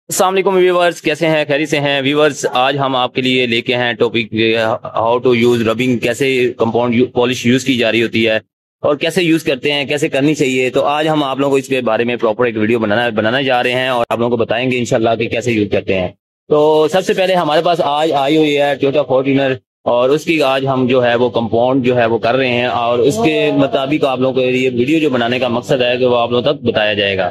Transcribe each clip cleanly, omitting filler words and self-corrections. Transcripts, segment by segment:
السلام علیکم ویورز، کیسے ہیں؟ خیریت سے ہیں ویورز؟ آج ہم آپ کے لیے لے کے ہیں topic how to use rubbing, کیسے کمپاؤنڈ پالش یوز کی جا رہی ہوتی ہے اور کیسے یوز کرتے ہیں، کیسے کرنی چاہیے۔ تو آج ہم آپ لوگوں کو اس کے بارے میں پراپر ایک ویڈیو بنانا جا رہے ہیں اور آپ لوگوں کو بتائیں گے انشاءاللہ کہ کیسے یوز کرتے ہیں۔ تو سب سے پہلے ہمارے پاس آج آئی ہوئی ہے ٹویوٹا فورٹینر، اور اس کی آج ہم جو ہے وہ کمپاؤنڈ جو ہے وہ کر رہے ہیں، اور اس کے مطابق آپ لوگوں کو یہ ویڈیو جو بنانے کا مقصد ہے کہ وہ آپ لوگوں تک بتایا جائے گا۔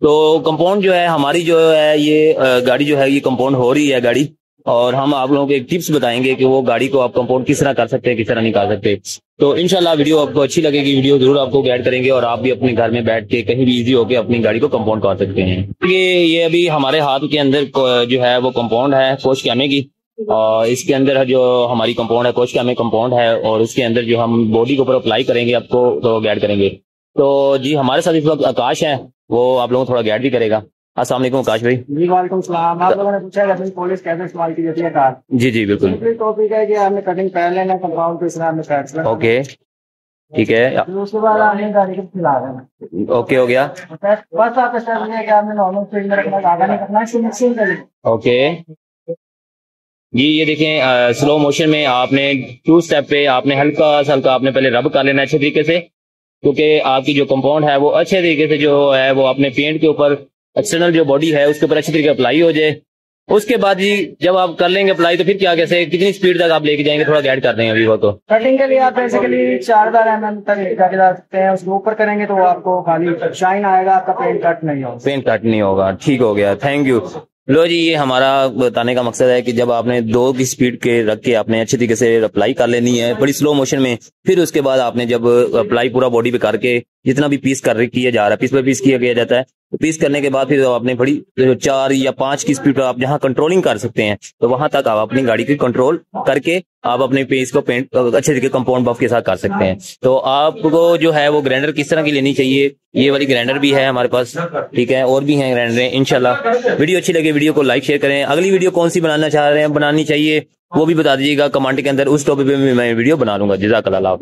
تو کمپاؤنڈ جو ہے ہماری جو ہے یہ گاڑی جو ہے یہ کمپاؤنڈ ہو رہی ہے گاڑی، اور ہم آپ لوگوں کو ایک ٹپس بتائیں گے کہ وہ گاڑی کو آپ کمپاؤنڈ کس طرح کر سکتے ہیں، کس طرح نہیں کر سکتے۔ تو انشاءاللہ ویڈیو آپ کو اچھی لگے گی، ویڈیو ضرور آپ کو گائیڈ کریں گے اور آپ بھی اپنے گھر میں بیٹھ کے کہیں بھی ایزی ہو کے اپنی گاڑی کو کمپاؤنڈ کر سکتے ہیں۔ یہ ابھی ہمارے ہاتھ کے اندر جو ہے وہ کمپاؤنڈ ہے کوچ کیمے کی، اور اس کے اندر جو ہماری کمپاؤنڈ ہے کوچ کیمے کمپاؤنڈ ہے، اور اس کے اندر جو ہم باڈی کے اوپر اپلائی کریں گے آپ کو تو گائیڈ کریں گے۔ تو جی ہمارے ساتھ اس وقت آکاش ہے، وہ آپ لوگوں کو تھوڑا گائیڈ بھی کرے گا۔ السلام علیکم آکاش بھائی۔ جی وعلیکم السلام۔ آپ لوگوں نے پوچھا کہ پولیس کیسے استعمال کی جاتی ہے کار؟ جی جی بالکل ٹاپک ہے کہ آپ نے کٹنگ پہن لینا کمپاؤنڈ کو، اس طرح ہم نے فیکس لگانا۔ اوکے ٹھیک ہے، اس کے بعد آپ نے گاڑی کو کھلا دینا۔ اوکے ہو گیا۔ بس آپ کا اسٹیپ یہ ہے کہ آپ نے نارمل اسپیڈ میں رکھنا، زیادہ نہیں کرنا، اس کو مکسنگ کریں۔ اوکے جی یہ دیکھیں سلو موشن میں آپ نے 2 اسٹیپ پہ آپ نے ہلکا سا ہلکا آپ نے پہلے رب کر لینا اچھے طریقے سے، کیونکہ آپ کی جو کمپاؤنڈ ہے وہ اچھے طریقے سے جو ہے وہ اپنے پینٹ کے اوپر ایکسٹرنل جو باڈی ہے اس کے اوپر اچھی طریقے اپلائی ہو جائے۔ اس کے بعد جی جب آپ کر لیں گے اپلائی تو پھر کیا کیسے کتنی اسپیڈ تک آپ لے کے جائیں گے، تھوڑا گائیڈ کر دیں گے ابھی وہ تو۔ کٹنگ کے لیے آپ بیسیکلی 4000 mm تک لے کے جا سکتے ہیں، اس کے اوپر کریں گے تو وہ آپ کو خالی شائن آئے گا، آپ کا پینٹ کٹ نہیں ہوگا۔ پینٹ کٹ نہیں ہوگا، ٹھیک ہو گیا، تھینک یو۔ لو جی یہ ہمارا بتانے کا مقصد ہے کہ جب آپ نے 2 کی سپیڈ کے رکھ کے آپ نے اچھی طریقے سے اپلائی کر لینی ہے بڑی سلو موشن میں، پھر اس کے بعد آپ نے جب اپلائی پورا باڈی پہ کر کے جتنا بھی پیس کیا جا رہا ہے، پیس پہ پیس کیا جاتا ہے، تو پیس کرنے کے بعد پھر آپ نے بڑی 4 یا 5 کی سپیڈ پر آپ جہاں کنٹرولنگ کر سکتے ہیں تو وہاں تک آپ اپنی گاڑی کی کنٹرول کر کے آپ اپنے پیس کو پینٹ اچھے طریقے کمپاؤنڈ بف کے ساتھ کر سکتے ہیں۔ تو آپ کو جو ہے وہ گرائنڈر کس طرح کی لینی چاہیے، یہ والی گرائنڈر بھی ہے ہمارے پاس، ٹھیک ہے، اور بھی ہیں گرائنڈر انشاءاللہ۔ ویڈیو اچھی لگے ویڈیو کو لائک شیئر کریں، اگلی ویڈیو کون سی بنانا چاہ رہے ہیں بنانی چاہیے وہ بھی بتا دیجیے گا کمنٹ کے اندر، اس ٹاپک پہ میں ویڈیو بنا لوں گا۔ جزاک اللہ۔